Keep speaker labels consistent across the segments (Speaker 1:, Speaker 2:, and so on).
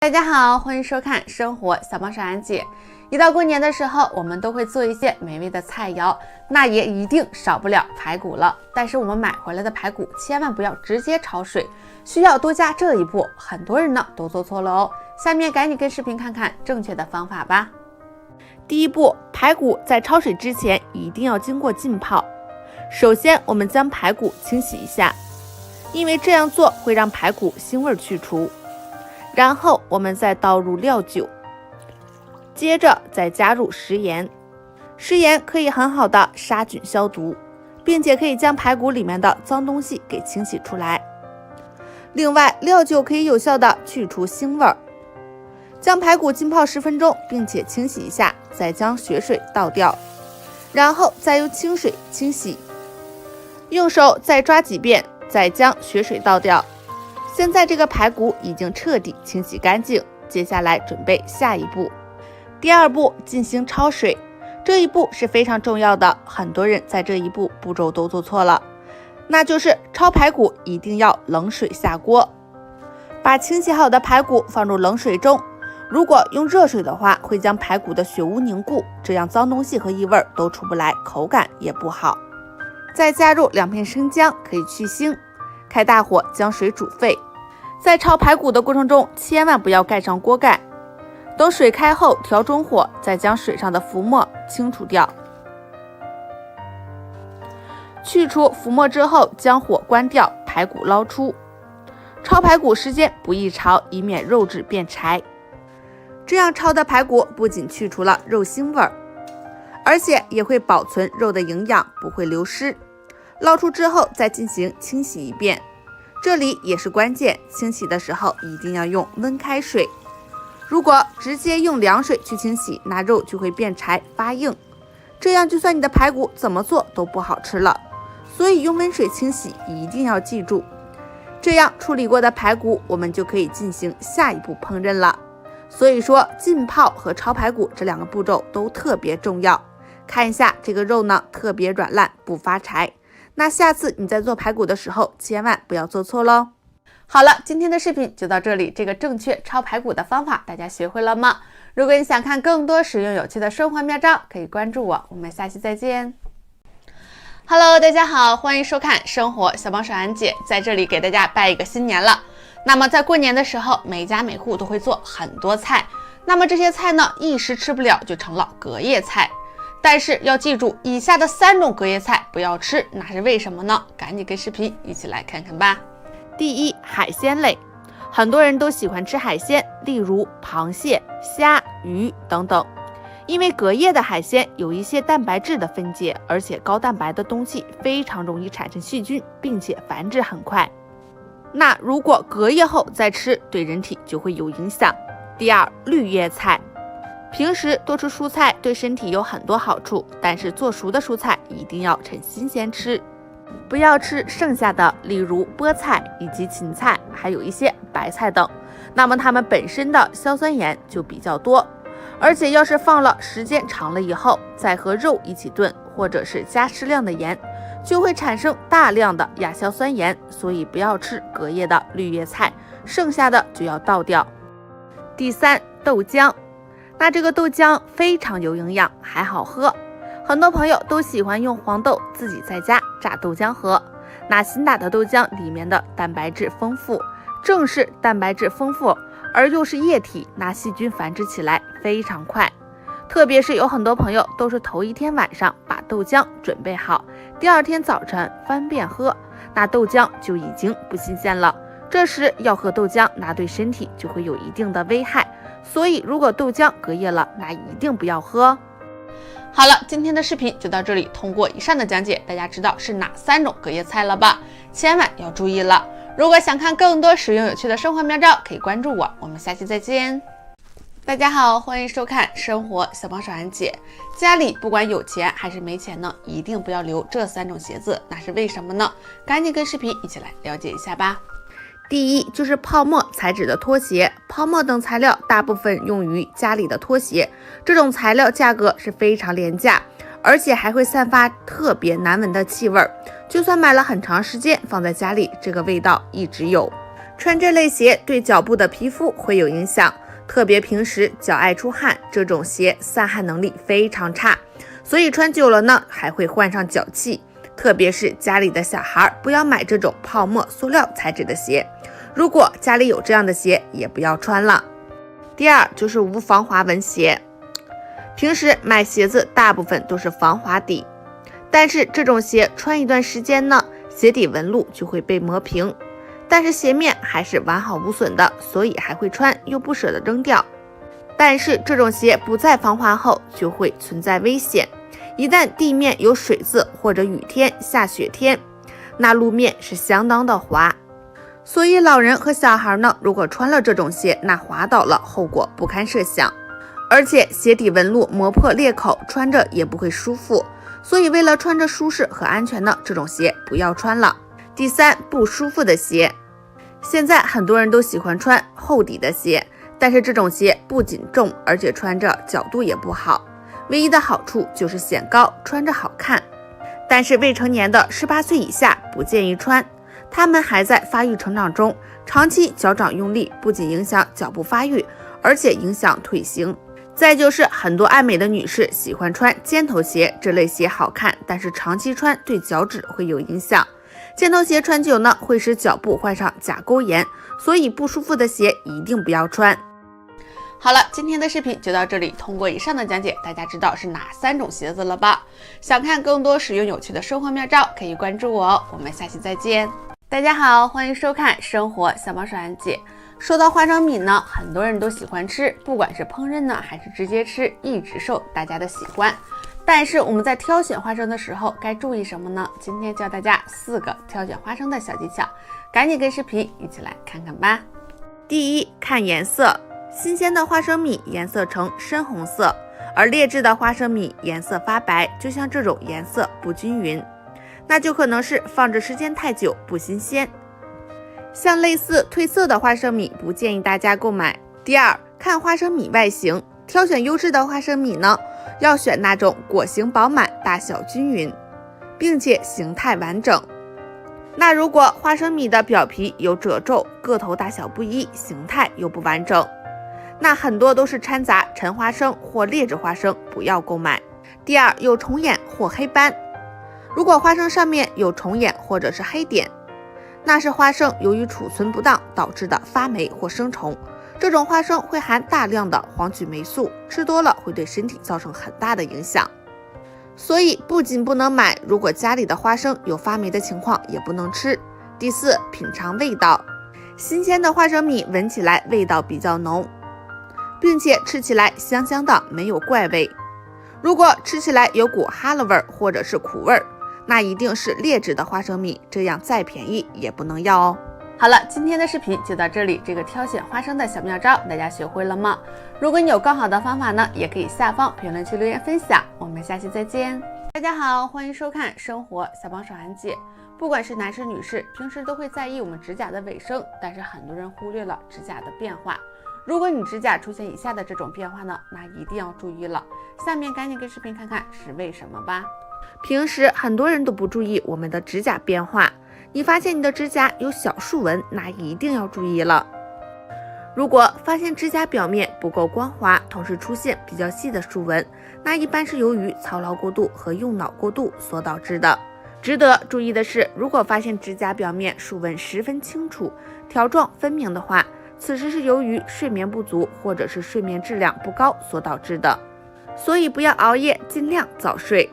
Speaker 1: 大家好，欢迎收看生活小帮手安姐。一到过年的时候，我们都会做一些美味的菜肴，那也一定少不了排骨了。但是我们买回来的排骨千万不要直接焯水，需要多加这一步，很多人呢都做错了哦。下面赶紧跟视频看看正确的方法吧。第一步，排骨在焯水之前一定要经过浸泡。首先我们将排骨清洗一下，因为这样做会让排骨腥味去除。然后我们再倒入料酒，接着再加入食盐。食盐可以很好的杀菌消毒，并且可以将排骨里面的脏东西给清洗出来。另外，料酒可以有效的去除腥味。将排骨浸泡10分钟，并且清洗一下，再将血水倒掉，然后再用清水清洗，用手再抓几遍，再将血水倒掉。现在这个排骨已经彻底清洗干净，接下来准备下一步。第二步，进行焯水，这一步是非常重要的，很多人在这一步骤都做错了，那就是焯排骨一定要冷水下锅，把清洗好的排骨放入冷水中。如果用热水的话，会将排骨的血污凝固，这样脏东西和异味都出不来，口感也不好。再加入2片生姜，可以去腥。开大火将水煮沸，在焯排骨的过程中千万不要盖上锅盖，等水开后调中火，再将水上的浮沫清除掉。去除浮沫之后，将火关掉，排骨捞出。焯排骨时间不宜长，以免肉质变柴。这样焯的排骨不仅去除了肉腥味，而且也会保存肉的营养，不会流失。捞出之后再进行清洗一遍，这里也是关键，清洗的时候一定要用温开水。如果直接用凉水去清洗，那肉就会变柴发硬，这样就算你的排骨怎么做都不好吃了。所以用温水清洗一定要记住，这样处理过的排骨我们就可以进行下一步烹饪了。所以说浸泡和焯排骨这2个步骤都特别重要。看一下这个肉呢，特别软烂不发柴，那下次你在做排骨的时候千万不要做错咯。好了，今天的视频就到这里，这个正确焯排骨的方法大家学会了吗？如果你想看更多实用有趣的生活妙招，可以关注我，我们下期再见。Hello， 大家好，欢迎收看生活小帮手安姐，在这里给大家拜一个新年了。那么在过年的时候，每家每户都会做很多菜，那么这些菜呢，一时吃不了就成了隔夜菜。但是要记住，以下的3种隔夜菜不要吃，那是为什么呢？赶紧跟视频一起来看看吧。第一，海鲜类，很多人都喜欢吃海鲜，例如螃蟹、虾、鱼等等。因为隔夜的海鲜有一些蛋白质的分解，而且高蛋白的东西非常容易产生细菌，并且繁殖很快。那如果隔夜后再吃，对人体就会有影响。第二，绿叶菜。平时多吃蔬菜对身体有很多好处，但是做熟的蔬菜一定要趁新鲜吃，不要吃剩下的，例如菠菜以及芹菜，还有一些白菜等。那么它们本身的硝酸盐就比较多，而且要是放了时间长了以后，再和肉一起炖，或者是加适量的盐，就会产生大量的亚硝酸盐，所以不要吃隔夜的绿叶菜，剩下的就要倒掉。第三，豆浆。那这个豆浆非常有营养，还好喝，很多朋友都喜欢用黄豆自己在家榨豆浆喝。那新打的豆浆里面的蛋白质丰富，正是蛋白质丰富而又是液体，那细菌繁殖起来非常快。特别是有很多朋友都是头一天晚上把豆浆准备好，第2天早晨翻遍喝，那豆浆就已经不新鲜了。这时要喝豆浆，那对身体就会有一定的危害。所以如果豆浆隔夜了，那一定不要喝。好了，今天的视频就到这里，通过以上的讲解，大家知道是哪3种隔夜菜了吧？千万要注意了。如果想看更多实用有趣的生活妙招，可以关注我，我们下期再见。大家好，欢迎收看生活小帮手安姐。家里不管有钱还是没钱呢，一定不要留这3种鞋子，那是为什么呢？赶紧跟视频一起来了解一下吧。第一，就是泡沫材质的拖鞋。泡沫等材料大部分用于家里的拖鞋，这种材料价格是非常廉价，而且还会散发特别难闻的气味，就算买了很长时间放在家里，这个味道一直有。穿这类鞋对脚部的皮肤会有影响，特别平时脚爱出汗，这种鞋散汗能力非常差，所以穿久了呢还会患上脚气。特别是家里的小孩，不要买这种泡沫塑料材质的鞋，如果家里有这样的鞋也不要穿了。第二就是无防滑纹鞋，平时买鞋子大部分都是防滑底，但是这种鞋穿一段时间呢，鞋底纹路就会被磨平，但是鞋面还是完好无损的，所以还会穿，又不舍得扔掉。但是这种鞋不再防滑后就会存在危险，一旦地面有水渍或者雨天、下雪天，那路面是相当的滑，所以老人和小孩呢，如果穿了这种鞋，那滑倒了，后果不堪设想。而且鞋底纹路磨破裂口，穿着也不会舒服，所以为了穿着舒适和安全呢，这种鞋不要穿了。第三，不舒服的鞋。现在很多人都喜欢穿厚底的鞋，但是这种鞋不仅重，而且穿着角度也不好，唯一的好处就是显高，穿着好看。但是未成年的18岁以下不建议穿，他们还在发育成长中，长期脚掌用力不仅影响脚部发育，而且影响腿型。再就是很多爱美的女士喜欢穿尖头鞋，这类鞋好看，但是长期穿对脚趾会有影响。尖头鞋穿久呢，会使脚部患上甲沟炎，所以不舒服的鞋一定不要穿。好了，今天的视频就到这里。通过以上的讲解，大家知道是哪3种鞋子了吧？想看更多实用有趣的生活妙招，可以关注我哦。我们下期再见。大家好，欢迎收看生活小帮手安姐。说到花生米呢，很多人都喜欢吃，不管是烹饪呢，还是直接吃，一直受大家的喜欢。但是我们在挑选花生的时候该注意什么呢？今天教大家4个挑选花生的小技巧，赶紧跟视频一起来看看吧。第一，看颜色。新鲜的花生米颜色呈深红色，而劣质的花生米颜色发白，就像这种颜色不均匀，那就可能是放置时间太久，不新鲜。像类似褪色的花生米不建议大家购买。第二，看花生米外形，挑选优质的花生米呢，要选那种果形饱满、大小均匀，并且形态完整。那如果花生米的表皮有褶皱，个头大小不一，形态又不完整，那很多都是掺杂陈花生或劣质花生，不要购买。第二，有虫眼或黑斑。如果花生上面有虫眼或者是黑点，那是花生由于储存不当导致的发霉或生虫。这种花生会含大量的黄曲霉素，吃多了会对身体造成很大的影响。所以不仅不能买，如果家里的花生有发霉的情况也不能吃。第四，品尝味道。新鲜的花生米闻起来味道比较浓，并且吃起来香香的，没有怪味。如果吃起来有股哈喇味或者是苦味，那一定是劣质的花生米，这样再便宜也不能要哦。好了，今天的视频就到这里。这个挑选花生的小妙招大家学会了吗？如果你有更好的方法呢，也可以下方评论区留言分享。我们下期再见。大家好，欢迎收看生活小帮手安姐。不管是男士女士，平时都会在意我们指甲的卫生，但是很多人忽略了指甲的变化。如果你指甲出现以下的这种变化呢，那一定要注意了。下面赶紧跟视频看看是为什么吧。平时很多人都不注意我们的指甲变化，你发现你的指甲有小竖纹，那一定要注意了。如果发现指甲表面不够光滑，同时出现比较细的竖纹，那一般是由于操劳过度和用脑过度所导致的。值得注意的是，如果发现指甲表面竖纹十分清楚，条状分明的话，此时是由于睡眠不足或者是睡眠质量不高所导致的，所以不要熬夜，尽量早睡。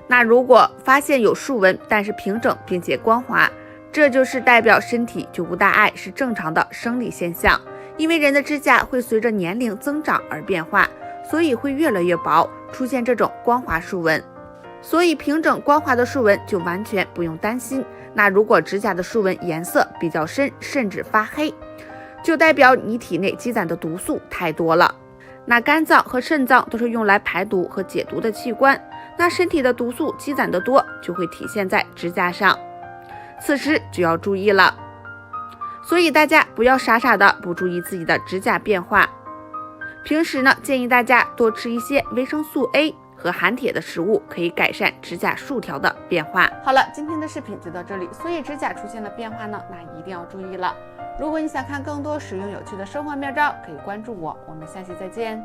Speaker 1: 那如果发现有竖纹但是平整并且光滑，这就是代表身体就无大碍，是正常的生理现象。因为人的指甲会随着年龄增长而变化，所以会越来越薄，出现这种光滑竖纹。所以平整光滑的竖纹就完全不用担心。那如果指甲的竖纹颜色比较深，甚至发黑，就代表你体内积攒的毒素太多了。那肝脏和肾脏都是用来排毒和解毒的器官，那身体的毒素积攒的多，就会体现在指甲上，此时就要注意了。所以大家不要傻傻的不注意自己的指甲变化。平时呢，建议大家多吃一些维生素 A 和含铁的食物，可以改善指甲竖条的变化。好了，今天的视频就到这里。所以指甲出现了变化呢，那一定要注意了。如果你想看更多实用有趣的生活妙招，可以关注我。我们下期再见。